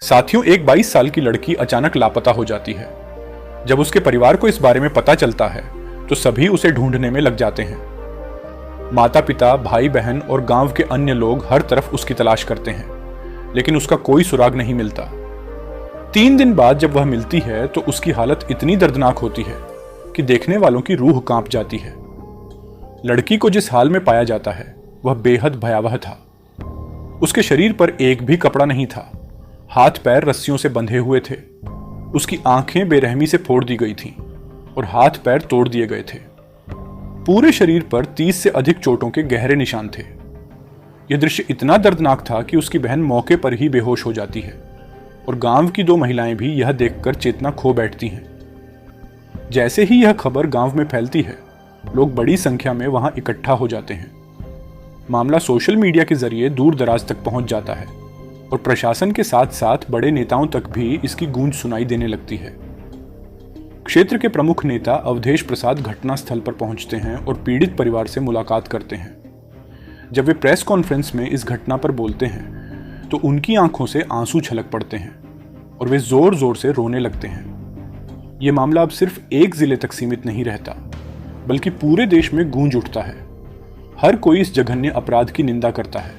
साथियों, एक 22 साल की लड़की अचानक लापता हो जाती है। जब उसके परिवार को इस बारे में पता चलता है तो सभी उसे ढूंढने में लग जाते हैं। माता पिता, भाई बहन और गांव के अन्य लोग हर तरफ उसकी तलाश करते हैं, लेकिन उसका कोई सुराग नहीं मिलता। 3 दिन बाद जब वह मिलती है तो उसकी हालत इतनी दर्दनाक होती है कि देखने वालों की रूह कांप जाती है। लड़की को जिस हाल में पाया जाता है वह बेहद भयावह था। उसके शरीर पर एक भी कपड़ा नहीं था, हाथ पैर रस्सियों से बंधे हुए थे, उसकी आंखें बेरहमी से फोड़ दी गई थीं और हाथ पैर तोड़ दिए गए थे। पूरे शरीर पर 30 से अधिक चोटों के गहरे निशान थे। यह दृश्य इतना दर्दनाक था कि उसकी बहन मौके पर ही बेहोश हो जाती है और गांव की 2 महिलाएं भी यह देखकर चेतना खो बैठती हैं। जैसे ही यह खबर गांव में फैलती है, लोग बड़ी संख्या में वहां इकट्ठा हो जाते हैं। मामला सोशल मीडिया के जरिए दूर दराज तक पहुंच जाता है और प्रशासन के साथ साथ बड़े नेताओं तक भी इसकी गूंज सुनाई देने लगती है। क्षेत्र के प्रमुख नेता अवधेश प्रसाद घटनास्थल पर पहुंचते हैं और पीड़ित परिवार से मुलाकात करते हैं। जब वे प्रेस कॉन्फ्रेंस में इस घटना पर बोलते हैं तो उनकी आंखों से आंसू छलक पड़ते हैं और वे जोर जोर से रोने लगते हैं। ये मामला अब सिर्फ एक जिले तक सीमित नहीं रहता, बल्कि पूरे देश में गूंज उठता है। हर कोई इस जघन्य अपराध की निंदा करता है।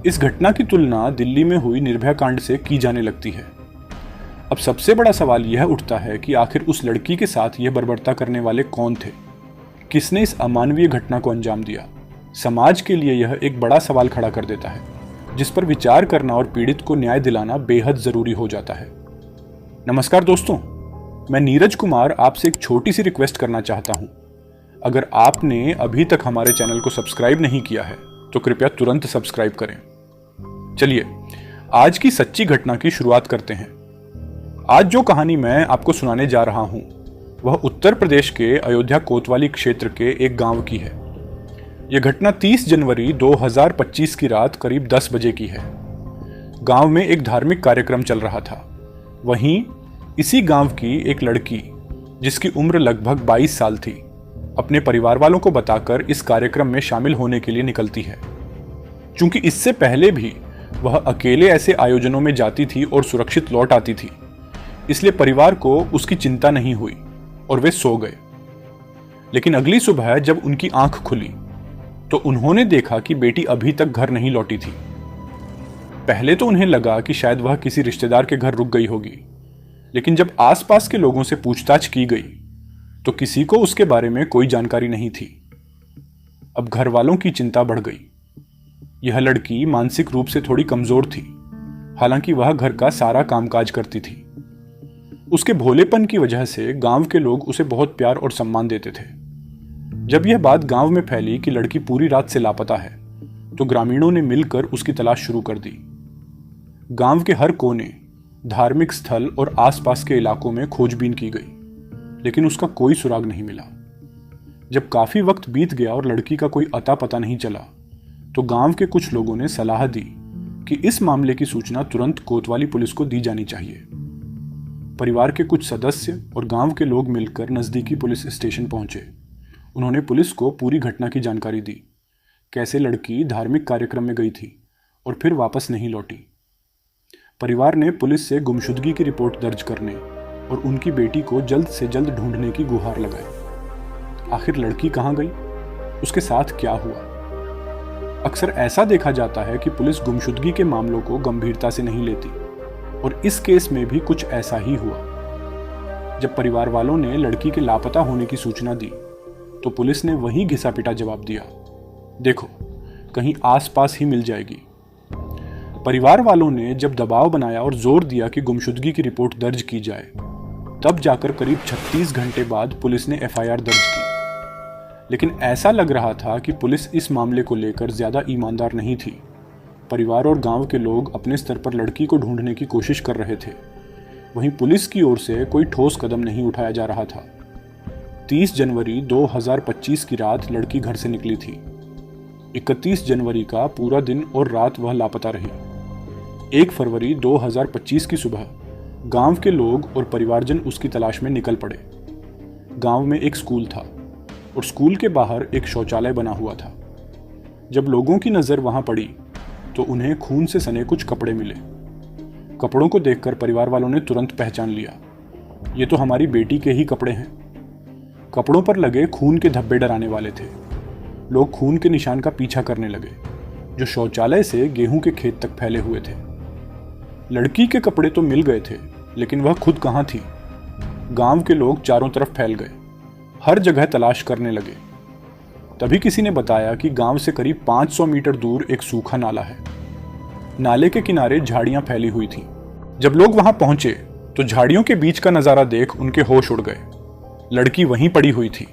इस घटना की तुलना दिल्ली में हुई निर्भया कांड से की जाने लगती है। अब सबसे बड़ा सवाल यह उठता है कि आखिर उस लड़की के साथ यह बर्बरता करने वाले कौन थे? किसने इस अमानवीय घटना को अंजाम दिया? समाज के लिए यह एक बड़ा सवाल खड़ा कर देता है, जिस पर विचार करना और पीड़ित को न्याय दिलाना बेहद जरूरी हो जाता है। नमस्कार दोस्तों, मैं नीरज कुमार आपसे एक छोटी सी रिक्वेस्ट करना चाहता हूं। अगर आपने अभी तक हमारे चैनल को सब्सक्राइब नहीं किया है तो कृपया तुरंत सब्सक्राइब करें। चलिए आज की सच्ची घटना की शुरुआत करते हैं। आज जो कहानी मैं आपको सुनाने जा रहा हूं वह उत्तर प्रदेश के अयोध्या कोतवाली क्षेत्र के एक गांव की है। यह घटना 30 जनवरी 2025 की रात करीब 10 बजे की है। गांव में एक धार्मिक कार्यक्रम चल रहा था। वहीं इसी गांव की एक लड़की, जिसकी उम्र लगभग 22 साल थी, अपने परिवार वालों को बताकर इस कार्यक्रम में शामिल होने के लिए निकलती है। चूंकि इससे पहले भी वह अकेले ऐसे आयोजनों में जाती थी और सुरक्षित लौट आती थी, इसलिए परिवार को उसकी चिंता नहीं हुई और वे सो गए। लेकिन अगली सुबह जब उनकी आंख खुली तो उन्होंने देखा कि बेटी अभी तक घर नहीं लौटी थी। पहले तो उन्हें लगा कि शायद वह किसी रिश्तेदार के घर रुक गई होगी, लेकिन जब आसपास के लोगों से पूछताछ की गई तो किसी को उसके बारे में कोई जानकारी नहीं थी। अब घर वालों की चिंता बढ़ गई। यह लड़की मानसिक रूप से थोड़ी कमजोर थी, हालांकि वह घर का सारा कामकाज करती थी। उसके भोलेपन की वजह से गांव के लोग उसे बहुत प्यार और सम्मान देते थे। जब यह बात गांव में फैली कि लड़की पूरी रात से लापता है, तो ग्रामीणों ने मिलकर उसकी तलाश शुरू कर दी। गांव के हर कोने, धार्मिक स्थल और आसपास के इलाकों में खोजबीन की गई, लेकिन उसका कोई सुराग नहीं मिला। जब काफी वक्त बीत गया और लड़की का कोई अता पता नहीं चला, तो गांव के कुछ लोगों ने सलाह दी कि इस मामले की सूचना तुरंत कोतवाली पुलिस को दी जानी चाहिए। परिवार के कुछ सदस्य और गांव के लोग मिलकर नजदीकी पुलिस स्टेशन पहुंचे। उन्होंने पुलिस को पूरी घटना की जानकारी दी, कैसे लड़की धार्मिक कार्यक्रम में गई थी और फिर वापस नहीं लौटी। परिवार ने पुलिस से गुमशुदगी की रिपोर्ट दर्ज करने और उनकी बेटी को जल्द से जल्द ढूंढने की गुहार लगाई। आखिर लड़की कहां गई? उसके साथ क्या हुआ? अक्सर ऐसा देखा जाता है कि पुलिस गुमशुदगी के मामलों को गंभीरता से नहीं लेती, और इस केस में भी कुछ ऐसा ही हुआ। जब परिवार वालों ने लड़की के लापता होने की सूचना दी तो पुलिस ने वहीं घिसा पिटा जवाब दिया, देखो कहीं आसपास ही मिल जाएगी। परिवार वालों ने जब दबाव बनाया और जोर दिया कि गुमशुदगी की रिपोर्ट दर्ज की जाए, तब जाकर करीब 36 घंटे बाद पुलिस ने एफआईआर दर्ज की। लेकिन ऐसा लग रहा था कि पुलिस इस मामले को लेकर ज्यादा ईमानदार नहीं थी। परिवार और गांव के लोग अपने स्तर पर लड़की को ढूंढने की कोशिश कर रहे थे, वहीं पुलिस की ओर से कोई ठोस कदम नहीं उठाया जा रहा था। 30 जनवरी 2025 की रात लड़की घर से निकली थी। 31 जनवरी का पूरा दिन और रात वह लापता रही। 1 फरवरी 2025 की सुबह गांव के लोग और परिवारजन उसकी तलाश में निकल पड़े। गांव में एक स्कूल था और स्कूल के बाहर एक शौचालय बना हुआ था। जब लोगों की नज़र वहां पड़ी तो उन्हें खून से सने कुछ कपड़े मिले। कपड़ों को देखकर परिवार वालों ने तुरंत पहचान लिया, ये तो हमारी बेटी के ही कपड़े हैं। कपड़ों पर लगे खून के धब्बे डराने वाले थे। लोग खून के निशान का पीछा करने लगे, जो शौचालय से गेहूं के खेत तक फैले हुए थे। लड़की के कपड़े तो मिल गए थे, लेकिन वह खुद कहाँ थी? गांव के लोग चारों तरफ फैल गए, हर जगह तलाश करने लगे। तभी किसी ने बताया कि गांव से करीब 500 मीटर दूर एक सूखा नाला है। नाले के किनारे झाड़ियां फैली हुई थीं। जब लोग वहां पहुंचे तो झाड़ियों के बीच का नजारा देख उनके होश उड़ गए। लड़की वहीं पड़ी हुई थी,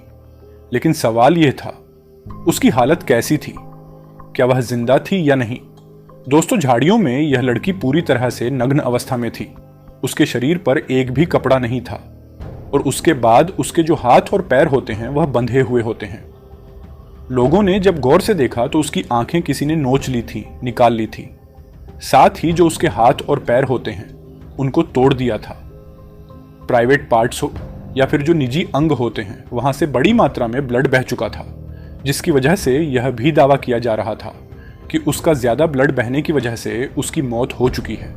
लेकिन सवाल यह था, उसकी हालत कैसी थी? क्या वह जिंदा थी या नहीं? दोस्तों, झाड़ियों में यह लड़की पूरी तरह से नग्न अवस्था में थी। उसके शरीर पर एक भी कपड़ा नहीं था और उसके बाद उसके जो हाथ और पैर होते हैं वह बंधे हुए होते हैं। लोगों ने जब गौर से देखा तो उसकी आंखें किसी ने नोच ली थी, निकाल ली थी। साथ ही जो उसके हाथ और पैर होते हैं उनको तोड़ दिया था। प्राइवेट पार्ट्स हो या फिर जो निजी अंग होते हैं, वहां से बड़ी मात्रा में ब्लड बह चुका था, जिसकी वजह से यह भी दावा किया जा रहा था कि उसका ज्यादा ब्लड बहने की वजह से उसकी मौत हो चुकी है।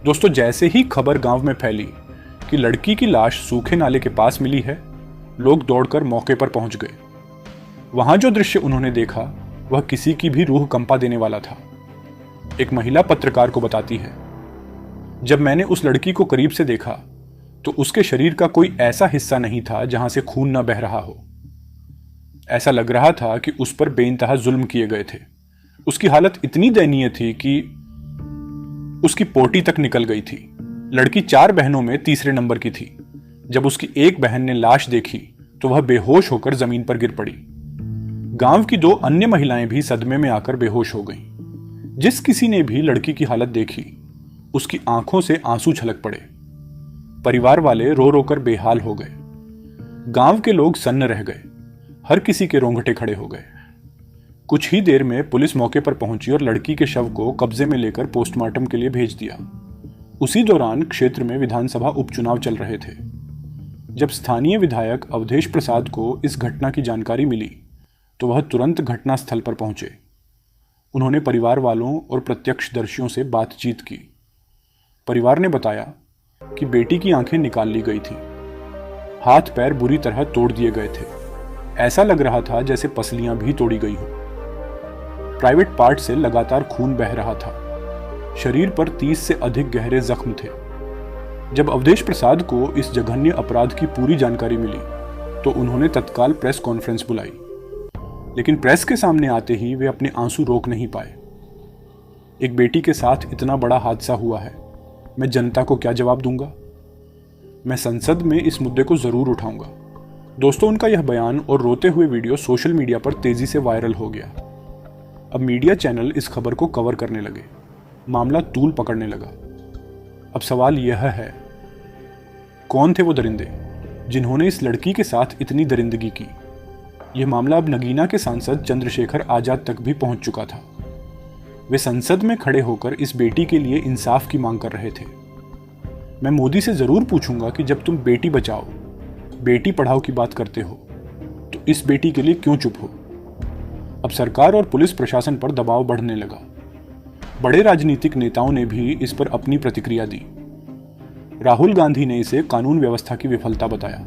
दोस्तों, जैसे ही खबर गांव में फैली कि लड़की की लाश सूखे नाले के पास मिली है, लोग दौड़कर मौके पर पहुंच गए। वहां जो दृश्य उन्होंने देखा वह किसी की भी रूह कंपा देने वाला था। एक महिला पत्रकार को बताती है, जब मैंने उस लड़की को करीब से देखा तो उसके शरीर का कोई ऐसा हिस्सा नहीं था जहां से खून न बह रहा हो। ऐसा लग रहा था कि उस पर बेइंतहा जुल्म किए गए थे। उसकी हालत इतनी दयनीय थी कि उसकी पोटी तक निकल गई थी। लड़की 4 बहनों में तीसरे नंबर की थी। जब उसकी एक बहन ने लाश देखी तो वह बेहोश होकर जमीन पर गिर पड़ी। गांव की 2 अन्य महिलाएं भी सदमे में आकर बेहोश हो गईं। जिस किसी ने भी लड़की की हालत देखी, उसकी आंखों से आंसू छलक पड़े। परिवार वाले रो रो कर बेहाल हो गए। गांव के लोग सन्न रह गए। हर किसी के रोंगटे खड़े हो गए। कुछ ही देर में पुलिस मौके पर पहुंची और लड़की के शव को कब्जे में लेकर पोस्टमार्टम के लिए भेज दिया। उसी दौरान क्षेत्र में विधानसभा उपचुनाव चल रहे थे। जब स्थानीय विधायक अवधेश प्रसाद को इस घटना की जानकारी मिली तो वह तुरंत घटनास्थल पर पहुंचे। उन्होंने परिवार वालों और प्रत्यक्षदर्शियों से बातचीत की। परिवार ने बताया कि बेटी की आंखें निकाल ली गई थीं। हाथ पैर बुरी तरह तोड़ दिए गए थे। ऐसा लग रहा था जैसे पसलियां भी तोड़ी गई हों। प्राइवेट पार्ट से लगातार खून बह रहा था। शरीर पर 30 से अधिक गहरे जख्म थे। जब अवधेश प्रसाद को इस जघन्य अपराध की पूरी जानकारी मिली तो उन्होंने तत्काल प्रेस कॉन्फ्रेंस बुलाई, लेकिन प्रेस के सामने आते ही वे अपने आंसू रोक नहीं पाए। एक बेटी के साथ इतना बड़ा हादसा हुआ है, मैं जनता को क्या जवाब दूंगा? मैं संसद में इस मुद्दे को जरूर उठाऊंगा। दोस्तों, उनका यह बयान और रोते हुए वीडियो सोशल मीडिया पर तेजी से वायरल हो गया। अब मीडिया चैनल इस खबर को कवर करने लगे। मामला तूल पकड़ने लगा। अब सवाल यह है, कौन थे वो दरिंदे जिन्होंने इस लड़की के साथ इतनी दरिंदगी की? यह मामला अब नगीना के सांसद चंद्रशेखर आजाद तक भी पहुंच चुका था। वे संसद में खड़े होकर इस बेटी के लिए इंसाफ की मांग कर रहे थे। मैं मोदी से जरूर पूछूंगा कि जब तुम बेटी बचाओ, बेटी पढ़ाओ की बात करते हो तो इस बेटी के लिए क्यों चुप हो? अब सरकार और पुलिस प्रशासन पर दबाव बढ़ने लगा। बड़े राजनीतिक नेताओं ने भी इस पर अपनी प्रतिक्रिया दी। राहुल गांधी ने इसे कानून व्यवस्था की विफलता बताया।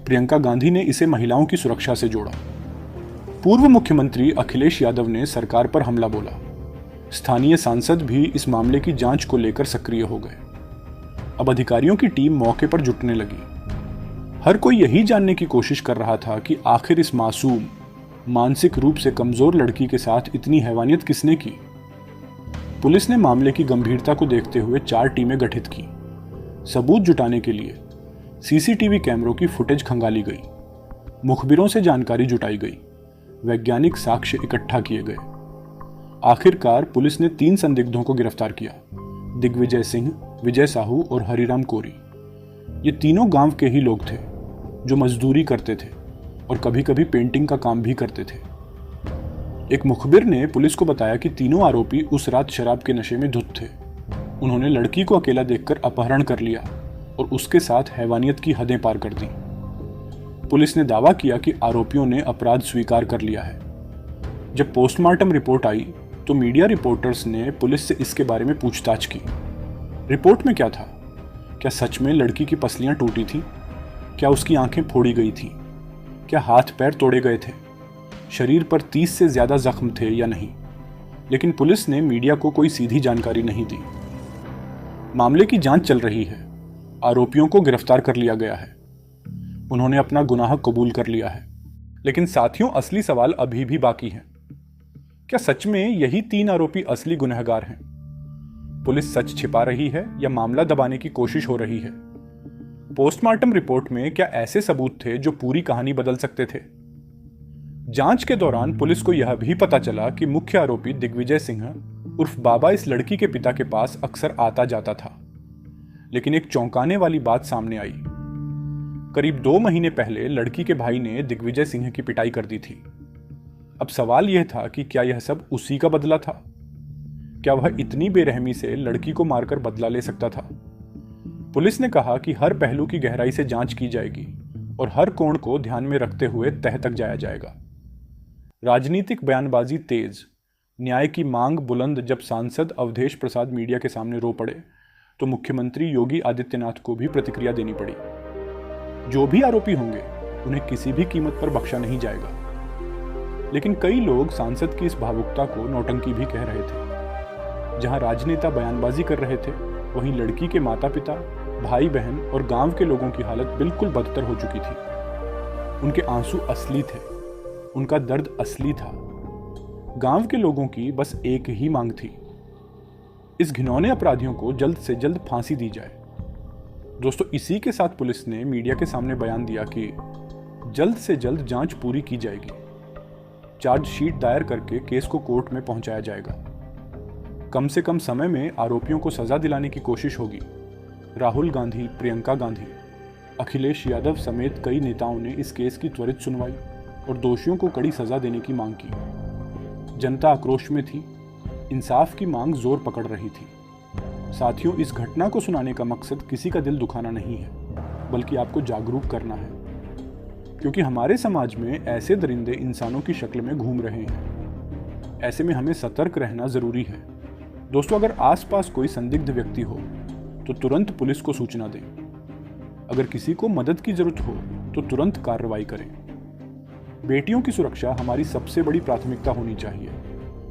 प्रियंका गांधी ने इसे महिलाओं की सुरक्षा से जोड़ा। पूर्व मुख्यमंत्री अखिलेश यादव ने सरकार पर हमला बोला। स्थानीय सांसद भी इस मामले की जांच को लेकर सक्रिय हो गए। अब अधिकारियों की टीम मौके पर जुटने लगी। हर कोई यही जानने की कोशिश कर रहा था कि आखिर इस मासूम, मानसिक रूप से कमजोर लड़की के साथ इतनी हैवानियत किसने की। पुलिस ने मामले की गंभीरता को देखते हुए 4 टीमें गठित की। सबूत जुटाने के लिए सीसीटीवी कैमरों की फुटेज खंगाली गई, मुखबिरों से जानकारी जुटाई गई, वैज्ञानिक साक्ष्य इकट्ठा किए गए। आखिरकार पुलिस ने 3 संदिग्धों को गिरफ्तार किया, दिग्विजय सिंह, विजय साहू और हरिराम कोरी। ये तीनों गांव के ही लोग थे जो मजदूरी करते थे और कभी कभी पेंटिंग का काम भी करते थे। एक मुखबिर ने पुलिस को बताया कि तीनों आरोपी उस रात शराब के नशे में धुत थे। उन्होंने लड़की को अकेला देखकर अपहरण कर लिया और उसके साथ हैवानियत की हदें पार कर दी। पुलिस ने दावा किया कि आरोपियों ने अपराध स्वीकार कर लिया है। जब पोस्टमार्टम रिपोर्ट आई तो मीडिया रिपोर्टर्स ने पुलिस से इसके बारे में पूछताछ की। रिपोर्ट में क्या था? क्या सच में लड़की की पसलियां टूटी थीं? क्या उसकी आंखें फोड़ी गई थीं? क्या हाथ पैर तोड़े गए थे? शरीर पर 30 से ज्यादा जख्म थे या नहीं? लेकिन पुलिस ने मीडिया को कोई सीधी जानकारी नहीं दी। मामले की जांच चल रही है। आरोपियों को गिरफ्तार कर लिया गया है। उन्होंने अपना गुनाह कबूल कर लिया है। लेकिन साथियों, असली सवाल अभी भी बाकी है। क्या सच में यही 3 आरोपी असली गुनहगार हैं? पुलिस सच छिपा रही है या मामला दबाने की कोशिश हो रही है? पोस्टमार्टम रिपोर्ट में क्या ऐसे सबूत थे जो पूरी कहानी बदल सकते थे? जांच के दौरान पुलिस को यह भी पता चला कि मुख्य आरोपी दिग्विजय सिंह उर्फ बाबा इस लड़की के पिता के पास अक्सर आता जाता था। लेकिन एक चौंकाने वाली बात सामने आई। करीब 2 महीने पहले लड़की के भाई ने दिग्विजय सिंह की पिटाई कर दी थी। अब सवाल यह था कि क्या यह सब उसी का बदला था? क्या वह इतनी बेरहमी से लड़की को मारकर बदला ले सकता था? पुलिस ने कहा कि हर पहलू की गहराई से जांच की जाएगी और हर कोण को ध्यान में रखते हुए तह तक जाया जाएगा। राजनीतिक बयानबाजी तेज, न्याय की मांग बुलंद। जब सांसद अवधेश प्रसाद मीडिया के सामने रो पड़े तो मुख्यमंत्री योगी आदित्यनाथ को भी प्रतिक्रिया देनी पड़ी। जो भी आरोपी होंगे उन्हें किसी भी कीमत पर बख्शा नहीं जाएगा। लेकिन कई लोग सांसद की इस भावुकता को नौटंकी भी कह रहे थे। जहां राजनेता बयानबाजी कर रहे थे, वहीं लड़की के माता पिता, भाई बहन और गांव के लोगों की हालत बिल्कुल बदतर हो चुकी थी। उनके आंसू असली थे, उनका दर्द असली था। गांव के लोगों की बस एक ही मांग थी, इस घिनौने अपराधियों को जल्द से जल्द फांसी दी जाए। दोस्तों, इसी के साथ पुलिस ने मीडिया के सामने बयान दिया कि जल्द से जल्द जांच पूरी की जाएगी। चार्जशीट दायर करके केस को कोर्ट में पहुंचाया जाएगा। कम से कम समय में आरोपियों को सजा दिलाने की कोशिश होगी। राहुल गांधी, प्रियंका गांधी, अखिलेश यादव समेत कई नेताओं ने इस केस की त्वरित सुनवाई और दोषियों को कड़ी सजा देने की मांग की। जनता आक्रोश में थी, इंसाफ की मांग जोर पकड़ रही थी। साथियों, इस घटना को सुनाने का मकसद किसी का दिल दुखाना नहीं है, बल्कि आपको जागरूक करना है। क्योंकि हमारे समाज में ऐसे दरिंदे इंसानों की शक्ल में घूम रहे हैं। ऐसे में हमें सतर्क रहना जरूरी है। दोस्तों, अगर आसपास कोई संदिग्ध व्यक्ति हो तो तुरंत पुलिस को सूचना दें। अगर किसी को मदद की जरूरत हो तो तुरंत कार्रवाई करें। बेटियों की सुरक्षा हमारी सबसे बड़ी प्राथमिकता होनी चाहिए।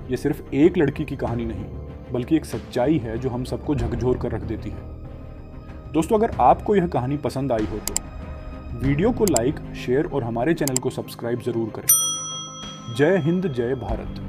यह सिर्फ एक लड़की की कहानी नहीं, बल्कि एक सच्चाई है जो हम सबको झकझोर कर रख देती है। दोस्तों, अगर आपको यह कहानी पसंद आई हो तो वीडियो को लाइक, शेयर और हमारे चैनल को सब्सक्राइब जरूर करें। जय हिंद, जय भारत।